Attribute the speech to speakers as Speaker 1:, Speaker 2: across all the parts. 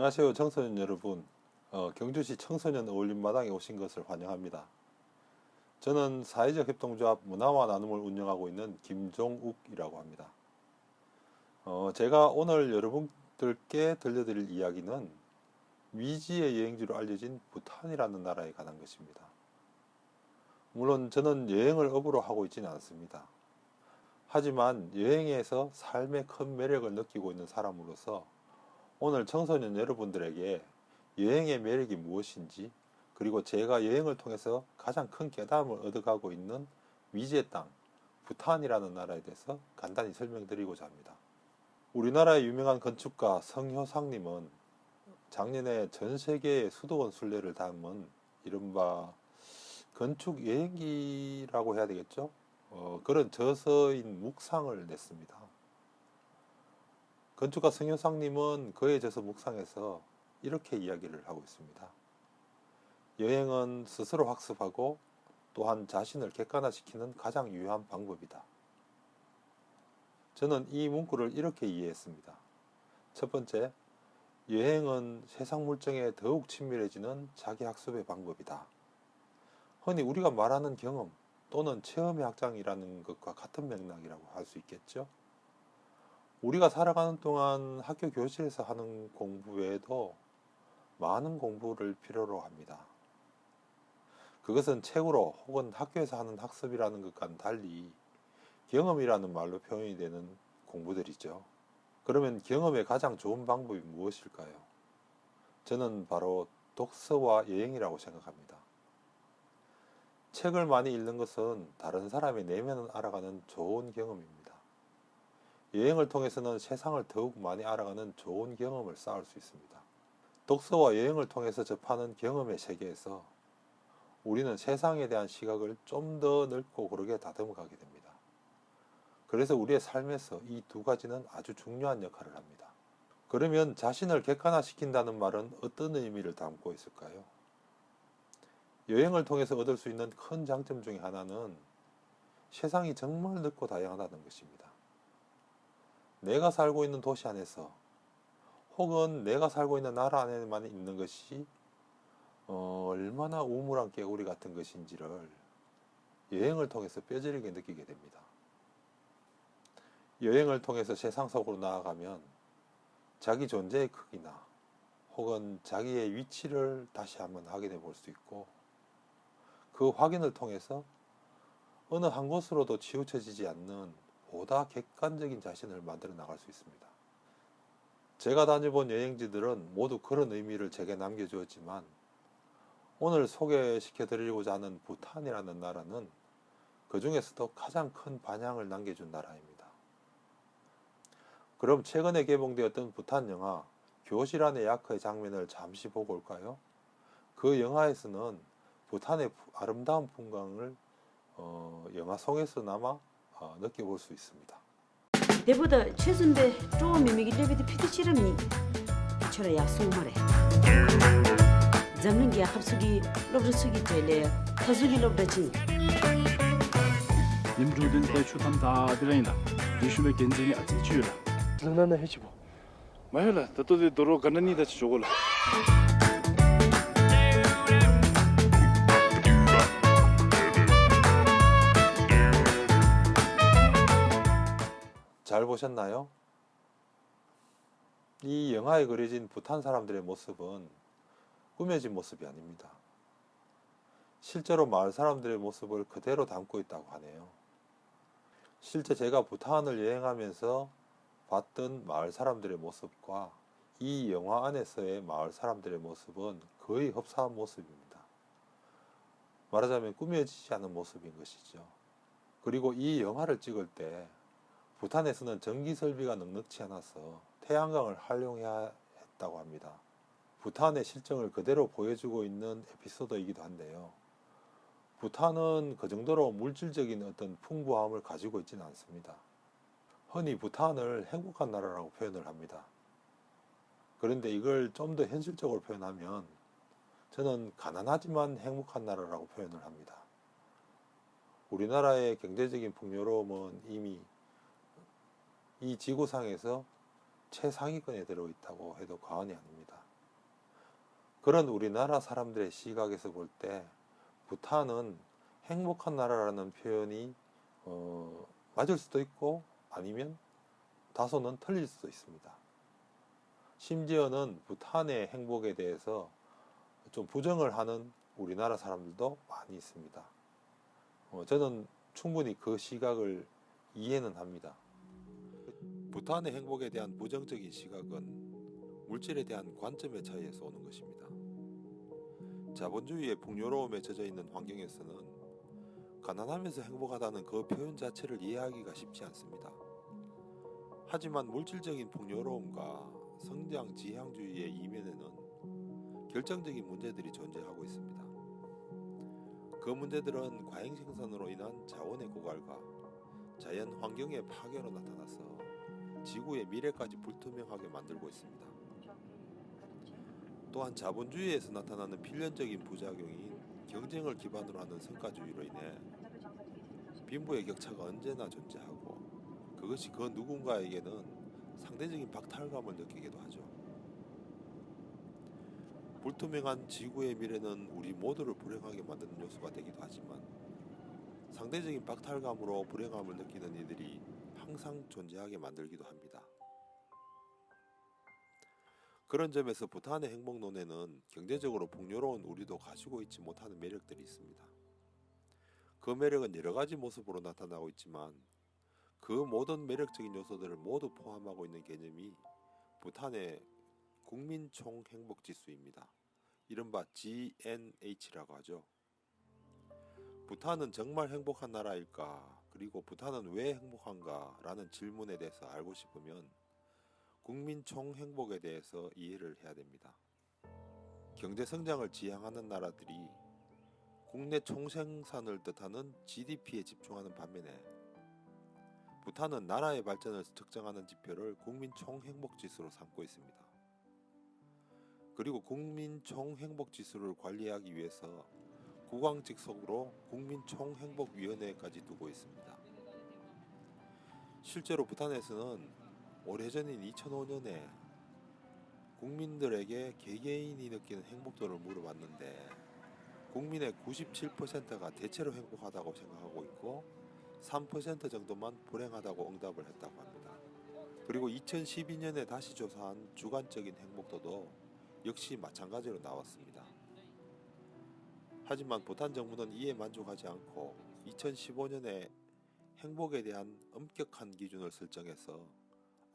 Speaker 1: 안녕하세요, 청소년 여러분. 경주시 청소년 어울림마당에 오신 것을 환영합니다. 저는 사회적 협동조합 문화와 나눔을 운영하고 있는 김종욱이라고 합니다. 제가 오늘 여러분들께 들려드릴 이야기는 미지의 여행지로 알려진 부탄이라는 나라에 관한 것입니다. 물론 저는 여행을 업으로 하고 있지는 않습니다. 하지만 여행에서 삶의 큰 매력을 느끼고 있는 사람으로서 오늘 청소년 여러분들에게 여행의 매력이 무엇인지, 그리고 제가 여행을 통해서 가장 큰 깨달음을 얻어가고 있는 미지의 땅, 부탄이라는 나라에 대해서 간단히 설명드리고자 합니다. 우리나라의 유명한 건축가 성효상님은 작년에 전 세계의 수도원 순례를 담은 이른바 건축 여행기라고 해야 되겠죠? 그런 저서인 묵상을 냈습니다. 건축가 성효상님은 그의 저서 묵상에서 이렇게 이야기를 하고 있습니다. 여행은 스스로 학습하고 또한 자신을 객관화시키는 가장 유효한 방법이다. 저는 이 문구를 이렇게 이해했습니다. 첫 번째, 여행은 세상 물정에 더욱 친밀해지는 자기 학습의 방법이다. 흔히 우리가 말하는 경험 또는 체험의 확장이라는 것과 같은 맥락이라고 할 수 있겠죠. 우리가 살아가는 동안 학교 교실에서 하는 공부 외에도 많은 공부를 필요로 합니다. 그것은 책으로 혹은 학교에서 하는 학습이라는 것과는 달리 경험이라는 말로 표현이 되는 공부들이죠. 그러면 경험의 가장 좋은 방법이 무엇일까요? 저는 바로 독서와 여행이라고 생각합니다. 책을 많이 읽는 것은 다른 사람의 내면을 알아가는 좋은 경험입니다. 여행을 통해서는 세상을 더욱 많이 알아가는 좋은 경험을 쌓을 수 있습니다. 독서와 여행을 통해서 접하는 경험의 세계에서 우리는 세상에 대한 시각을 좀 더 넓고 고르게 다듬어가게 됩니다. 그래서 우리의 삶에서 이 두 가지는 아주 중요한 역할을 합니다. 그러면 자신을 객관화시킨다는 말은 어떤 의미를 담고 있을까요? 여행을 통해서 얻을 수 있는 큰 장점 중에 하나는 세상이 정말 넓고 다양하다는 것입니다. 내가 살고 있는 도시 안에서 혹은 내가 살고 있는 나라 안에만 있는 것이 얼마나 우물한 개구리 같은 것인지를 여행을 통해서 뼈저리게 느끼게 됩니다. 여행을 통해서 세상 속으로 나아가면 자기 존재의 크기나 혹은 자기의 위치를 다시 한번 확인해 볼 수 있고, 그 확인을 통해서 어느 한 곳으로도 치우쳐지지 않는 보다 객관적인 자신을 만들어 나갈 수 있습니다. 제가 다녀본 여행지들은 모두 그런 의미를 제게 남겨주었지만 오늘 소개시켜 드리고자 하는 부탄이라는 나라는 그 중에서도 가장 큰 반향을 남겨준 나라입니다. 그럼 최근에 개봉되었던 부탄 영화 교실 안의 야크의 장면을 잠시 보고 올까요? 그 영화에서는 부탄의 아름다운 풍광을 영화 속에서나마 느껴볼 수 있습니다.
Speaker 2: 내보다 최선배 조금이미기 레비드 피드치름이 저라 약속 말해. 잡는 게 합숙이 럽르숙이 되래. 가숙이 럽르지.
Speaker 3: 님들은 대추탄 다 들어있나? 예수의 견진이 아직 주라.
Speaker 4: 장난을 해지 뭐.
Speaker 3: 마열라, 너도 도로 가는니 다치 저걸라.
Speaker 1: 잘 보셨나요? 이 영화에 그려진 부탄 사람들의 모습은 꾸며진 모습이 아닙니다. 실제로 마을 사람들의 모습을 그대로 담고 있다고 하네요. 실제 제가 부탄을 여행하면서 봤던 마을 사람들의 모습과 이 영화 안에서의 마을 사람들의 모습은 거의 흡사한 모습입니다. 말하자면 꾸며지지 않은 모습인 것이죠. 그리고 이 영화를 찍을 때 부탄에서는 전기 설비가 넉넉치 않아서 태양광을 활용해야 했다고 합니다. 부탄의 실정을 그대로 보여주고 있는 에피소드이기도 한데요. 부탄은 그 정도로 물질적인 어떤 풍부함을 가지고 있지는 않습니다. 흔히 부탄을 행복한 나라라고 표현을 합니다. 그런데 이걸 좀 더 현실적으로 표현하면 저는 가난하지만 행복한 나라라고 표현을 합니다. 우리나라의 경제적인 풍요로움은 이미 이 지구상에서 최상위권에 들어있다고 해도 과언이 아닙니다. 그런 우리나라 사람들의 시각에서 볼 때 부탄은 행복한 나라라는 표현이 맞을 수도 있고 아니면 다소는 틀릴 수도 있습니다. 심지어는 부탄의 행복에 대해서 좀 부정을 하는 우리나라 사람들도 많이 있습니다. 저는 충분히 그 시각을 이해는 합니다. 부탄의 행복에 대한 부정적인 시각은 물질에 대한 관점의 차이에서 오는 것입니다. 자본주의의 풍요로움에 젖어 있는 환경에서는 가난하면서 행복하다는 그 표현 자체를 이해하기가 쉽지 않습니다. 하지만 물질적인 풍요로움과 성장 지향주의의 이면에는 결정적인 문제들이 존재하고 있습니다. 그 문제들은 과잉 생산으로 인한 자원의 고갈과 자연 환경의 파괴로 나타나서 지구의 미래까지 불투명하게 만들고 있습니다. 또한 자본주의에서 나타나는 필연적인 부작용인 경쟁을 기반으로 하는 성과주의로 인해 빈부의 격차가 언제나 존재하고 그것이 그 누군가에게는 상대적인 박탈감을 느끼기도 하죠. 불투명한 지구의 미래는 우리 모두를 불행하게 만드는 요소가 되기도 하지만 상대적인 박탈감으로 불행함을 느끼는 이들이 항상 존재하게 만들기도 합니다. 그런 점에서 부탄의 행복론에는 경제적으로 풍요로운 우리도 가지고 있지 못하는 매력들이 있습니다. 그 매력은 여러 가지 모습으로 나타나고 있지만 그 모든 매력적인 요소들을 모두 포함하고 있는 개념이 부탄의 국민 총행복지수입니다. 이른바 GNH라고 하죠. 부탄은 정말 행복한 나라일까? 그리고 부탄은 왜 행복한가? 라는 질문에 대해서 알고 싶으면 국민 총행복에 대해서 이해를 해야 됩니다. 경제 성장을 지향하는 나라들이 국내 총생산을 뜻하는 GDP에 집중하는 반면에 부탄은 나라의 발전을 측정하는 지표를 국민 총행복지수로 삼고 있습니다. 그리고 국민 총행복지수를 관리하기 위해서 국왕직속으로 국민 총행복위원회까지 두고 있습니다. 실제로 부탄에서는 오래전인 2005년에 국민들에게 개개인이 느끼는 행복도를 물어봤는데 국민의 97%가 대체로 행복하다고 생각하고 있고 3% 정도만 불행하다고 응답을 했다고 합니다. 그리고 2012년에 다시 조사한 주관적인 행복도도 역시 마찬가지로 나왔습니다. 하지만 부탄 정부는 이에 만족하지 않고 2015년에 행복에 대한 엄격한 기준을 설정해서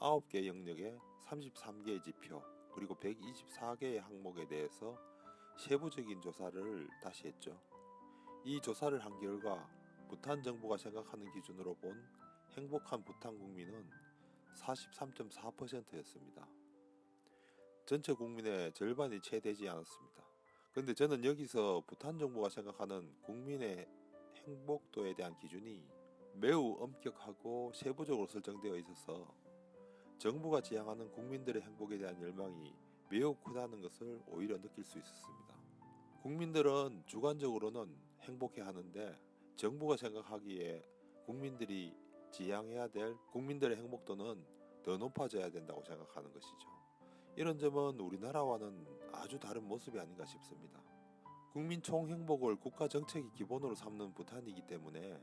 Speaker 1: 9개 영역에 33개의 지표 그리고 124개의 항목에 대해서 세부적인 조사를 다시 했죠. 이 조사를 한 결과 부탄 정부가 생각하는 기준으로 본 행복한 부탄 국민은 43.4%였습니다. 전체 국민의 절반이 채 되지 않았습니다. 그런데 저는 여기서 부탄 정부가 생각하는 국민의 행복도에 대한 기준이 매우 엄격하고 세부적으로 설정되어 있어서 정부가 지향하는 국민들의 행복에 대한 열망이 매우 크다는 것을 오히려 느낄 수 있었습니다. 국민들은 주관적으로는 행복해 하는데 정부가 생각하기에 국민들이 지향해야 될 국민들의 행복도는 더 높아져야 된다고 생각하는 것이죠. 이런 점은 우리나라와는 아주 다른 모습이 아닌가 싶습니다. 국민 총행복을 국가 정책의 기본으로 삼는 부탄이기 때문에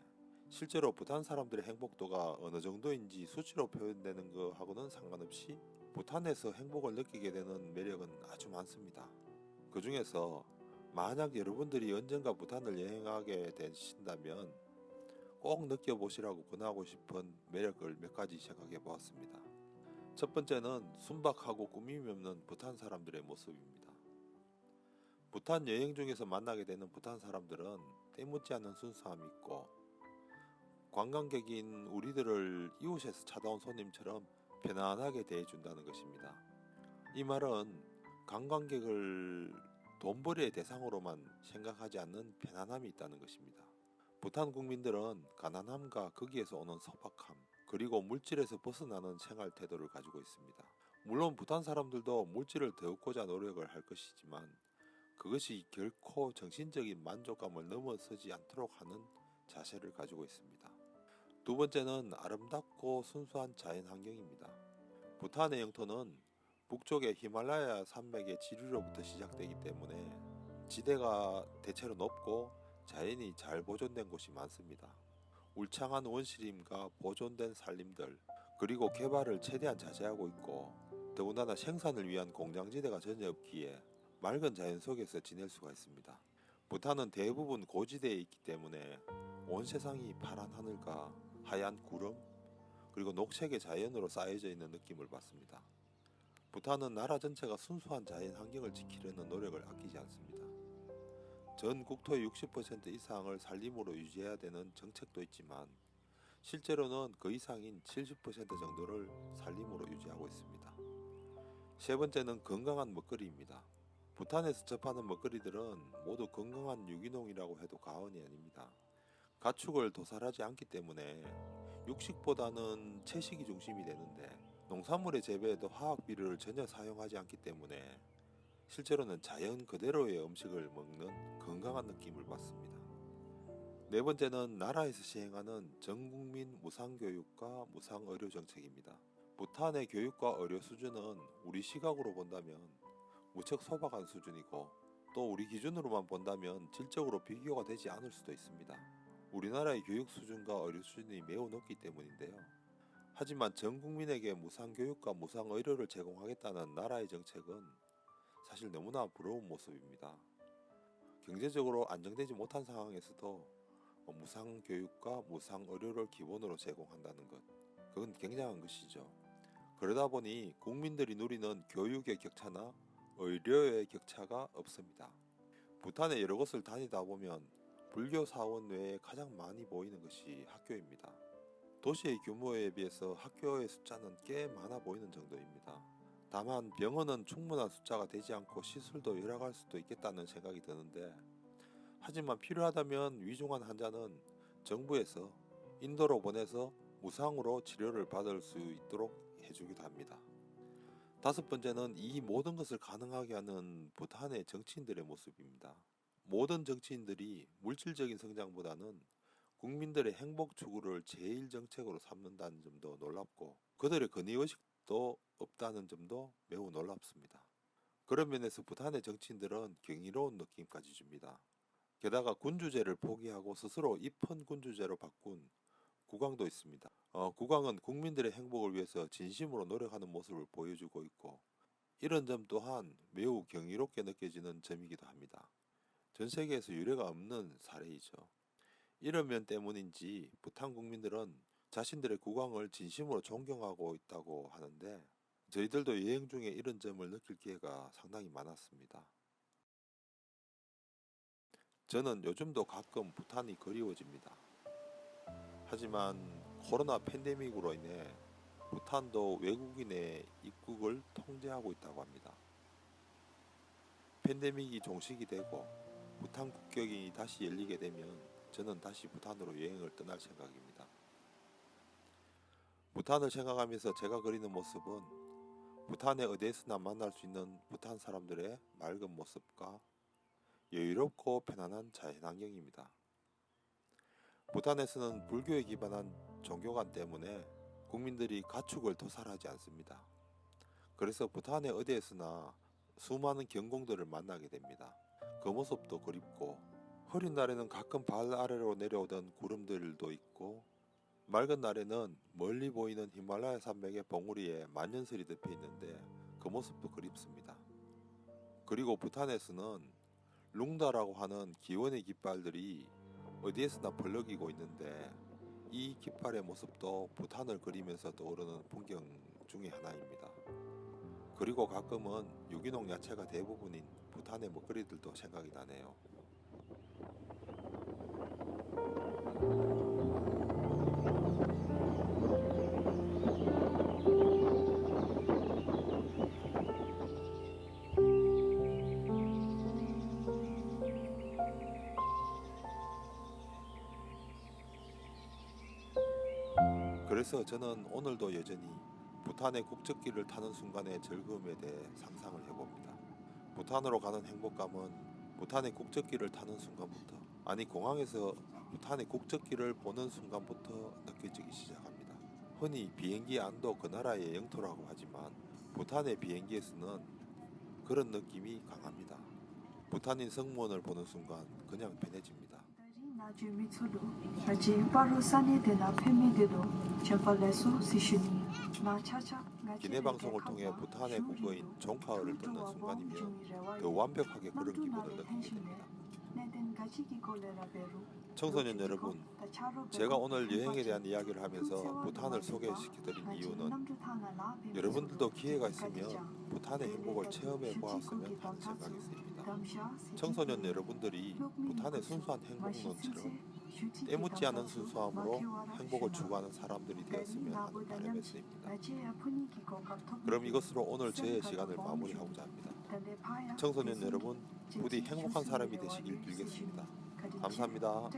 Speaker 1: 실제로 부탄 사람들의 행복도가 어느 정도인지 수치로 표현되는 것하고는 상관없이 부탄에서 행복을 느끼게 되는 매력은 아주 많습니다. 그 중에서 만약 여러분들이 언젠가 부탄을 여행하게 되신다면 꼭 느껴보시라고 권하고 싶은 매력을 몇 가지 생각해 보았습니다. 첫 번째는 순박하고 꾸밈이 없는 부탄 사람들의 모습입니다. 부탄 여행 중에서 만나게 되는 부탄 사람들은 때묻지 않은 순수함이 있고 관광객인 우리들을 이웃에서 찾아온 손님처럼 편안하게 대해준다는 것입니다. 이 말은 관광객을 돈벌이의 대상으로만 생각하지 않는 편안함이 있다는 것입니다. 부탄 국민들은 가난함과 거기에서 오는 소박함 그리고 물질에서 벗어나는 생활 태도를 가지고 있습니다. 물론 부탄 사람들도 물질을 더 얻고자 노력을 할 것이지만 그것이 결코 정신적인 만족감을 넘어서지 않도록 하는 자세를 가지고 있습니다. 두 번째는 아름답고 순수한 자연 환경입니다. 부탄의 영토는 북쪽의 히말라야 산맥의 지류로부터 시작되기 때문에 지대가 대체로 높고 자연이 잘 보존된 곳이 많습니다. 울창한 원시림과 보존된 산림들, 그리고 개발을 최대한 자제하고 있고 더군다나 생산을 위한 공장지대가 전혀 없기에 맑은 자연 속에서 지낼 수가 있습니다. 부탄은 대부분 고지대에 있기 때문에 온 세상이 파란 하늘과 하얀 구름 그리고 녹색의 자연으로 쌓여져 있는 느낌을 받습니다. 부탄은 나라 전체가 순수한 자연 환경을 지키려는 노력을 아끼지 않습니다. 전 국토의 60% 이상을 산림으로 유지해야 되는 정책도 있지만 실제로는 그 이상인 70% 정도를 산림으로 유지하고 있습니다. 세 번째는 건강한 먹거리입니다. 부탄에서 접하는 먹거리들은 모두 건강한 유기농이라고 해도 과언이 아닙니다. 가축을 도살하지 않기 때문에 육식보다는 채식이 중심이 되는데 농산물의 재배에도 화학 비료를 전혀 사용하지 않기 때문에 실제로는 자연 그대로의 음식을 먹는 건강한 느낌을 받습니다. 네 번째는 나라에서 시행하는 전국민 무상교육과 무상의료 정책입니다. 부탄의 교육과 의료 수준은 우리 시각으로 본다면 무척 소박한 수준이고 또 우리 기준으로만 본다면 질적으로 비교가 되지 않을 수도 있습니다. 우리나라의 교육 수준과 의료 수준이 매우 높기 때문인데요. 하지만 전 국민에게 무상 교육과 무상 의료를 제공하겠다는 나라의 정책은 사실 너무나 부러운 모습입니다. 경제적으로 안정되지 못한 상황에서도 무상 교육과 무상 의료를 기본으로 제공한다는 것, 그건 굉장한 것이죠. 그러다 보니 국민들이 누리는 교육의 격차나 의료의 격차가 없습니다. 부탄의 여러 곳을 다니다 보면 불교 사원 외에 가장 많이 보이는 것이 학교입니다. 도시의 규모에 비해서 학교의 숫자는 꽤 많아 보이는 정도입니다. 다만 병원은 충분한 숫자가 되지 않고 시술도 열악할 수도 있겠다는 생각이 드는데, 하지만 필요하다면 위중한 환자는 정부에서 인도로 보내서 무상으로 치료를 받을 수 있도록 해주기도 합니다. 다섯 번째는 이 모든 것을 가능하게 하는 부탄의 정치인들의 모습입니다. 모든 정치인들이 물질적인 성장보다는 국민들의 행복 추구를 제일 정책으로 삼는다는 점도 놀랍고 그들의 권위의식도 없다는 점도 매우 놀랍습니다. 그런 면에서 부탄의 정치인들은 경이로운 느낌까지 줍니다. 게다가 군주제를 포기하고 스스로 입헌 군주제로 바꾼 국왕도 있습니다. 국왕은 국민들의 행복을 위해서 진심으로 노력하는 모습을 보여주고 있고 이런 점 또한 매우 경이롭게 느껴지는 점이기도 합니다. 전 세계에서 유례가 없는 사례이죠. 이런 면 때문인지 부탄 국민들은 자신들의 국왕을 진심으로 존경하고 있다고 하는데 저희들도 여행 중에 이런 점을 느낄 기회가 상당히 많았습니다. 저는 요즘도 가끔 부탄이 그리워집니다. 하지만 코로나 팬데믹으로 인해 부탄도 외국인의 입국을 통제하고 있다고 합니다. 팬데믹이 종식이 되고 부탄 국경이 다시 열리게 되면 저는 다시 부탄으로 여행을 떠날 생각입니다. 부탄을 생각하면서 제가 그리는 모습은 부탄의 어디에서나 만날 수 있는 부탄 사람들의 맑은 모습과 여유롭고 편안한 자연환경입니다. 부탄에서는 불교에 기반한 종교관 때문에 국민들이 가축을 도살하지 않습니다. 그래서 부탄의 어디에서나 수많은 경공들을 만나게 됩니다. 그 모습도 그립고 흐린 날에는 가끔 발 아래로 내려오던 구름들도 있고 맑은 날에는 멀리 보이는 히말라야 산맥의 봉우리에 만년설이 덮여 있는데 그 모습도 그립습니다. 그리고 부탄에서는 룽다라고 하는 기원의 깃발들이 어디에서나 벌럭이고 있는데 이 깃발의 모습도 부탄을 그리면서 떠오르는 풍경 중의 하나입니다. 그리고 가끔은 유기농 야채가 대부분인 부탄의 먹거리들도 생각이 나네요. 그래서 저는 오늘도 여전히 부탄의 국적기를 타는 순간의 즐거움에 대해 상상을 해봅니다. 부탄으로 가는 행복감은 부탄의 국적기를 타는 순간부터, 아니 공항에서 부탄의 국적기를 보는 순간부터 느껴지기 시작합니다. 흔히 비행기 안도 그 나라의 영토라고 하지만 부탄의 비행기에서는 그런 느낌이 강합니다. 부탄인 승무원을 보는 순간 그냥 편해집니다. 기내 방송을 통해 부탄의 국어인 종카어를 듣는 순간이면 더 완벽하게 그런 기분을 느끼게 됩니다. 청소년 여러분, 제가 오늘 여행에 대한 이야기를 하면서 부탄을 소개시켜드린 이유는 여러분들도 기회가 있으면 부탄의 행복을 체험해 보았으면 하는 생각이 있습니다. 청소년 여러분들이 부탄의 순수한 행복론처럼 때묻지 않은 순수함으로 행복을 추구하는 사람들이 되었으면 하는 바람이었습니다. 그럼 이것으로 오늘 제 시간을 마무리하고자 합니다. 청소년 여러분, 부디 행복한 사람이 되시길 빌겠습니다. 감사합니다.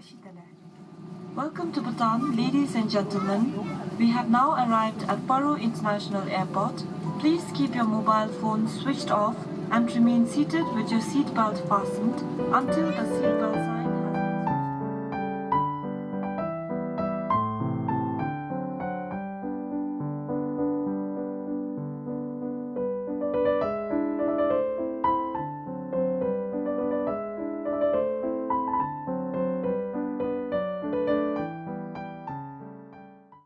Speaker 4: Welcome to Bhutan, ladies and gentlemen. We have now arrived at Paro International Airport. Please keep your mobile phones switched off and remain seated with your seatbelt fastened until the seatbelts are